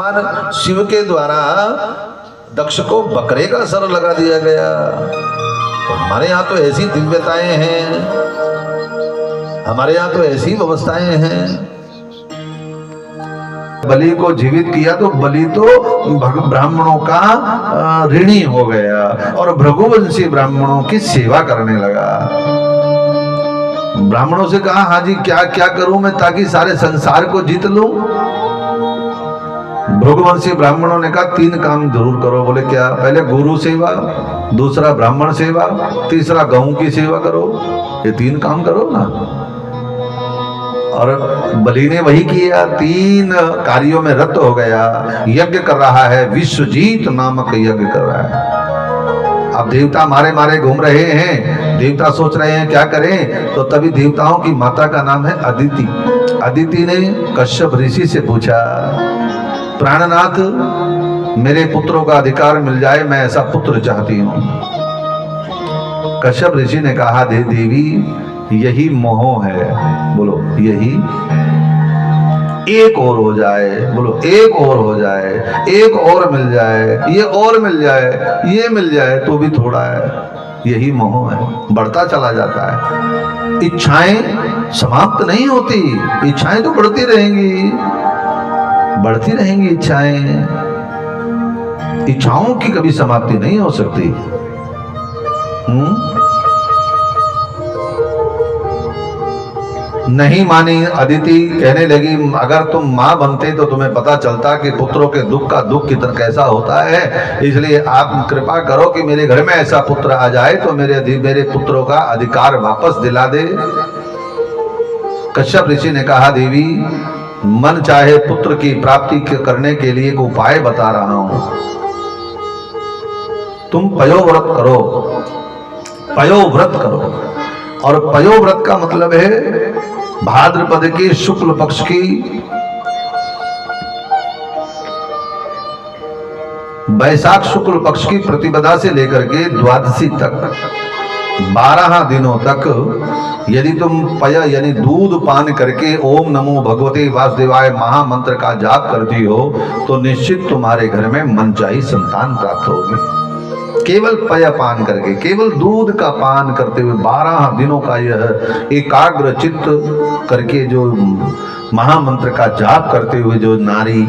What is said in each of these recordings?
भगवान शिव के द्वारा दक्ष को बकरे का सर लगा दिया गया। तो हमारे यहाँ तो ऐसी दिव्यताएं हैं, हमारे यहाँ तो ऐसी व्यवस्थाएं हैं। बलि को जीवित किया तो बलि तो ब्राह्मणों का ऋणी हो गया और भृगुवंशी ब्राह्मणों की सेवा करने लगा। ब्राह्मणों से कहा, हाँ जी क्या क्या करूं मैं ताकि सारे संसार को जीत लूं। भृगुवंशी ब्राह्मणों ने कहा 3 काम जरूर करो। बोले क्या? पहले गुरु सेवा, दूसरा ब्राह्मण सेवा, तीसरा गऊ की सेवा करो। ये 3 काम करो ना। और बलि ने वही किया, 3 कार्यों में रत हो गया। यज्ञ कर रहा है, विश्वजीत नामक यज्ञ कर रहा है। अब देवता मारे मारे घूम रहे हैं, देवता सोच रहे हैं क्या करें। तो तभी देवताओं की माता का नाम है अदिति। अदिति ने कश्यप ऋषि से पूछा, प्राणनाथ मेरे पुत्रों का अधिकार मिल जाए, मैं ऐसा पुत्र चाहती हूं। कश्यप ऋषि ने कहा, दे देवी यही मोह है। बोलो यही, एक और हो जाए। बोलो एक और हो जाए, एक और मिल जाए, ये और मिल जाए, ये मिल जाए तो भी थोड़ा है। यही मोह है, बढ़ता चला जाता है। इच्छाएं समाप्त नहीं होती, इच्छाएं तो बढ़ती रहेंगी, बढ़ती रहेंगी इच्छाएं। इच्छाओं की कभी समाप्ति नहीं हो सकती। नहीं मानी अदिति, कहने लगी अगर तुम माँ बनते तो तुम्हें पता चलता कि पुत्रों के दुख का दुख कितना कैसा होता है। इसलिए आप कृपा करो कि मेरे घर में ऐसा पुत्र आ जाए तो मेरे पुत्रों का अधिकार वापस दिला दे। कश्यप ऋषि ने कहा, देवी मन चाहे पुत्र की प्राप्ति करने के लिए एक उपाय बता रहा हूं। तुम पयोव्रत करो, पयोव्रत करो। और पयोव्रत का मतलब है भाद्रपद के शुक्ल पक्ष की वैशाख शुक्ल पक्ष की प्रतिपदा से लेकर के द्वादशी तक 12 दिनों तक यदि तुम पय यानी दूध पान करके ओम नमो भगवते वासुदेवाय महामंत्र का जाप करती हो तो निश्चित तुम्हारे घर में मनचाही संतान प्राप्त होगी। केवल पय पान करके, केवल दूध का पान करते हुए 12 दिनों का यह एकाग्र चित्त करके जो महामंत्र का जाप करते हुए जो नारी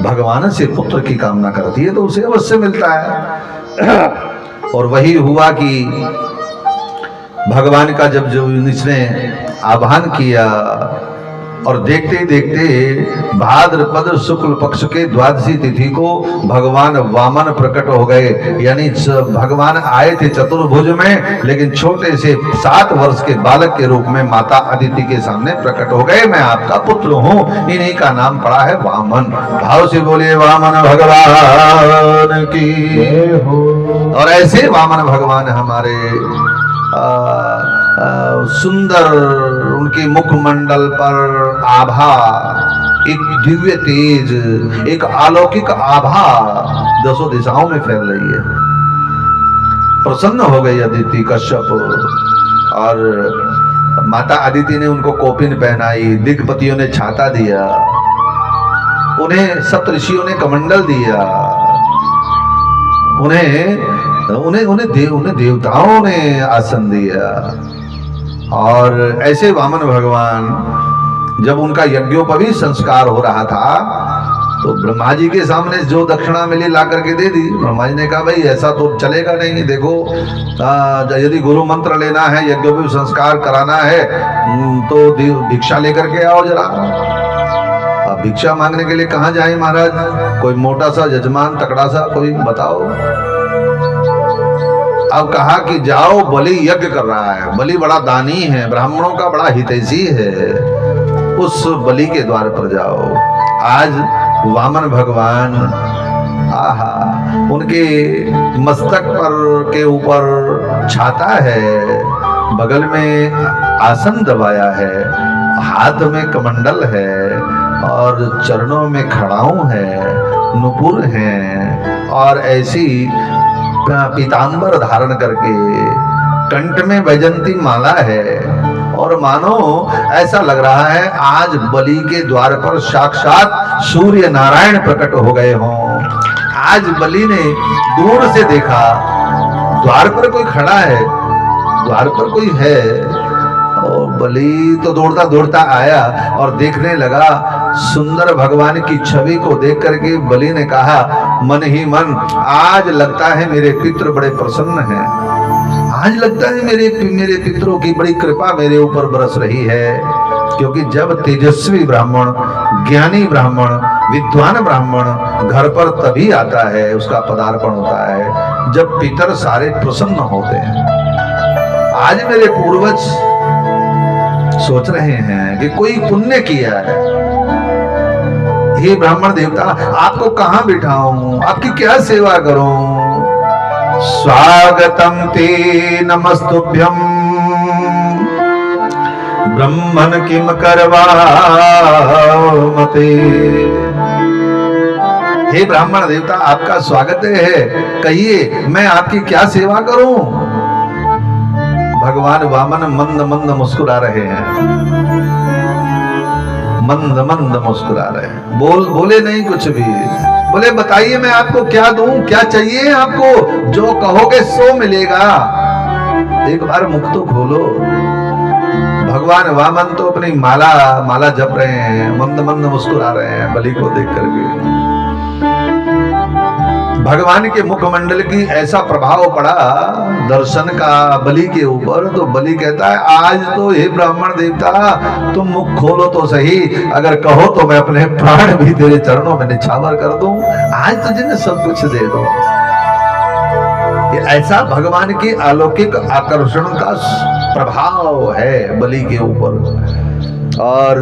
भगवान से पुत्र की कामना करती है तो उसे अवश्य मिलता है। और वही हुआ कि भगवान का जब जो इसने आह्वान किया और देखते ही देखते भाद्रपद शुक्ल पक्ष के द्वादशी तिथि को भगवान वामन प्रकट हो गए। यानी भगवान आए थे चतुर्भुज में, लेकिन छोटे से 7 वर्ष के बालक के रूप में माता अदिति के सामने प्रकट हो गए। मैं आपका पुत्र हूँ। इन्हीं का नाम पड़ा है वामन। भाव से बोलिए वामन भगवान की हो। और ऐसे वामन भगवान हमारे सुंदर, उनके मुखमंडल पर आभा, एक दिव्य तेज, एक अलौकिक आभा 10 दिशाओं में फैल रही है। प्रसन्न हो गई अदिति कश्यप और माता अदिति ने उनको कौपिन पहनाई, दिग्पतियों ने छाता दिया, उन्हें सप्तऋषियों ने कमंडल दिया, उन्हें देवताओं ने आसन दिया। और ऐसे वामन भगवान जब उनका यज्ञोपवीत संस्कार हो रहा था तो ब्रह्मा जी के सामने जो दक्षिणा मिली ला करके दे दी। ब्रह्मा जी ने कहा, भाई ऐसा तो चलेगा नहीं। देखो यदि गुरु मंत्र लेना है, यज्ञोपवीत संस्कार कराना है तो भिक्षा लेकर के आओ जरा। अब भिक्षा मांगने के लिए कहाँ जाए महाराज? कोई मोटा सा यजमान तकड़ा सा कोई बताओ। अब कहा कि जाओ, बलि यज्ञ कर रहा है, बलि बड़ा दानी है, ब्राह्मणों का बड़ा हितैषी है, उस बलि के द्वार पर जाओ। आज वामन भगवान, आहा, उनके मस्तक पर के ऊपर छाता है, बगल में आसन दबाया है, हाथ में कमंडल है और चरणों में खड़ाऊं है, नुपुर है और ऐसी पीतांबर धारण करके कंठ में वैजंती माला है और मानो ऐसा लग रहा है आज बलि के द्वार पर साक्षात सूर्य नारायण प्रकट हो गए हों। आज बलि ने दूर से देखा, द्वार पर कोई खड़ा है, द्वार पर कोई है, और बलि तो दौड़ता दौड़ता आया और देखने लगा। सुंदर भगवान की छवि को देख करके बलि ने कहा मन ही मन, आज लगता है मेरे पितृ बड़े प्रसन्न हैं, आज लगता है मेरे पितरों की बड़ी कृपा मेरे ऊपर बरस रही है। क्योंकि जब तेजस्वी ब्राह्मण, ज्ञानी ब्राह्मण, विद्वान ब्राह्मण घर पर तभी आता है, उसका पदार्पण होता है जब पितर सारे प्रसन्न होते हैं। आज मेरे पूर्वज सोच रहे हैं कि कोई पुण्य किया है। हे ब्राह्मण देवता, आपको कहां बिठाऊं, आपकी क्या सेवा करूं? स्वागतम ते नमस्तुभ्यं ब्रह्मन किम करवा मते। हे ब्राह्मण देवता, आपका स्वागत है, कहिए मैं आपकी क्या सेवा करूं? भगवान वामन मंद मंद मुस्कुरा रहे हैं, मंद मंद मुस्कुरा रहे हैं, बोले नहीं कुछ भी। बोले बताइए मैं आपको क्या दूं, क्या चाहिए आपको? जो कहोगे सो मिलेगा। एक बार मुख तो खोलो। भगवान वामन तो अपनी माला जप रहे हैं, मंद मंद मुस्कुरा रहे हैं बलि को देख करके। भगवान के मुखमंडल की ऐसा प्रभाव पड़ा दर्शन का बलि के ऊपर, तो बलि कहता है आज तो हे ब्राह्मण देवता तुम मुख खोलो तो सही, अगर कहो तो मैं अपने प्राण भी तेरे चरणों में निछावर कर दूं, आज तुझे मैं सब कुछ दे दूं। ये ऐसा भगवान के अलौकिक आकर्षण का प्रभाव है बलि के ऊपर। और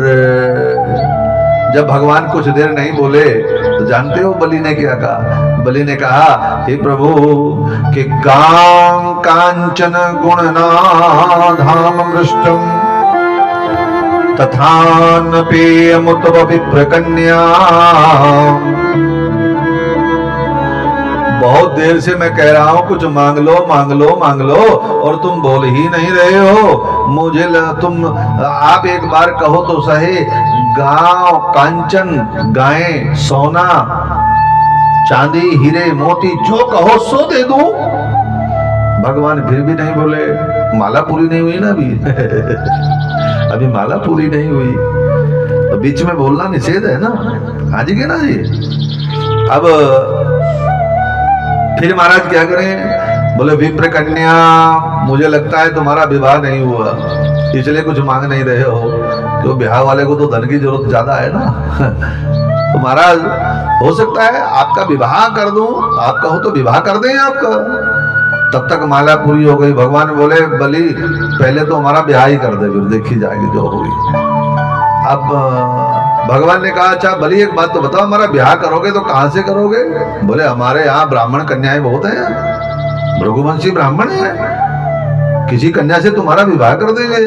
जब भगवान कुछ देर नहीं बोले तो जानते हो बलि ने क्या कहा? बलि ने कहा हे प्रभु कि गां कांचन गुणनाधाम मृष्टम तथान पेयमुत विप्रकन्या। बहुत देर से मैं कह रहा हूं कुछ मांग लो मांग लो मांग लो, और तुम बोल ही नहीं रहे हो। मुझे तुम आप एक बार कहो तो सही, गांव कांचन, गायें, सोना, चांदी, हीरे, मोती, जो कहो सो दे दूं। भगवान फिर भी नहीं बोले। माला पूरी नहीं हुई ना अभी अभी माला पूरी नहीं हुई, तो बीच में बोलना निषेध है ना। आज के ना जी। अब फिर महाराज क्या करें? बोले विप्र कन्या, मुझे लगता है तुम्हारा विवाह नहीं हुआ, इसलिए कुछ मांग नहीं रहे हो। तो ब्याह वाले को तो धन की जरूरत ज्यादा है ना। तो महाराज हो सकता है आपका विवाह कर दूं, आप कहो तो विवाह कर दें आपका। तब तक माला पूरी हो गई। भगवान बोले बलि पहले तो हमारा ब्याह ही कर दे, फिर देखी जाएगी जो होगी। अब भगवान ने कहा अच्छा बलि एक बात तो बताओ, हमारा ब्याह करोगे तो कहां से करोगे? बोले हमारे यहाँ ब्राह्मण कन्याएं बहुत हैं, भृगुवंशी ब्राह्मण है, किसी कन्या से तुम्हारा विवाह कर देंगे।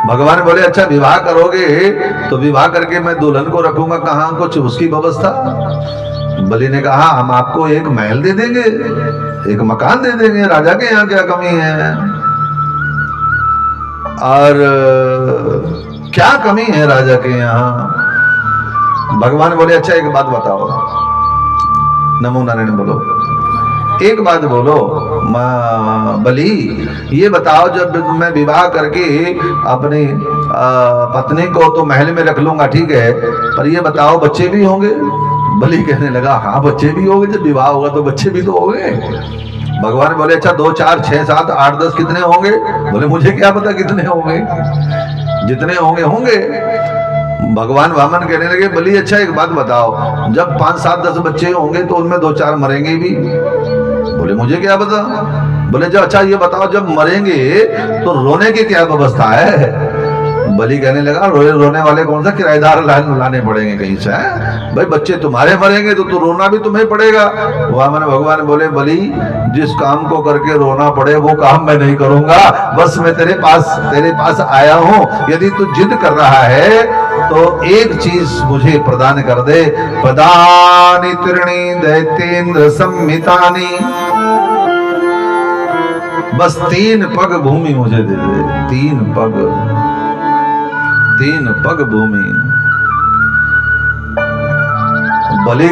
भगवान बोले अच्छा विवाह करोगे तो विवाह करके मैं दुल्हन को रखूंगा कहाँ, कुछ उसकी व्यवस्था? बलि ने कहा हम आपको एक महल दे देंगे, एक मकान दे देंगे, राजा के यहाँ क्या कमी है? और क्या कमी है राजा के यहाँ? भगवान बोले अच्छा एक बात बताओ। नमो नारायण बोलो, एक बात बोलो बलि, ये बताओ जब मैं विवाह करके अपनी पत्नी को तो महल में रख लूंगा ठीक है, पर ये बताओ बच्चे भी होंगे? बलि कहने लगा हाँ बच्चे भी होंगे, जब विवाह होगा तो बच्चे भी तो होंगे। भगवान बोले अच्छा 2 4 6 7 8 10 कितने होंगे? बोले मुझे क्या पता कितने होंगे, जितने होंगे होंगे। भगवान वामन कहने लगे बलि अच्छा एक बात बताओ, जब 5 7 10 बच्चे होंगे तो उनमें 2 4 मरेंगे भी? बोले मुझे क्या पता। बोले जब अच्छा ये बताओ जब मरेंगे तो रोने की क्या व्यवस्था है? बलि कहने लगा रोने वाले कौन सा, किराएदार लाने पड़ेंगे कहीं से? भाई बच्चे तुम्हारे मरेंगे तो रोना भी तुम्हें पड़ेगा। वामन भगवान बोले बलि जिस काम को करके रोना पड़े वो काम मैं नहीं करूंगा, बस मैं तेरे पास आया हूं। यदि तू जिद कर रहा है तो एक चीज मुझे प्रदान कर दे। प्रदानी त्रिणी दैतेन्द्र संहितानि बस 3 पग भूमि मुझे दे दे, 3 पग भूमि। बलि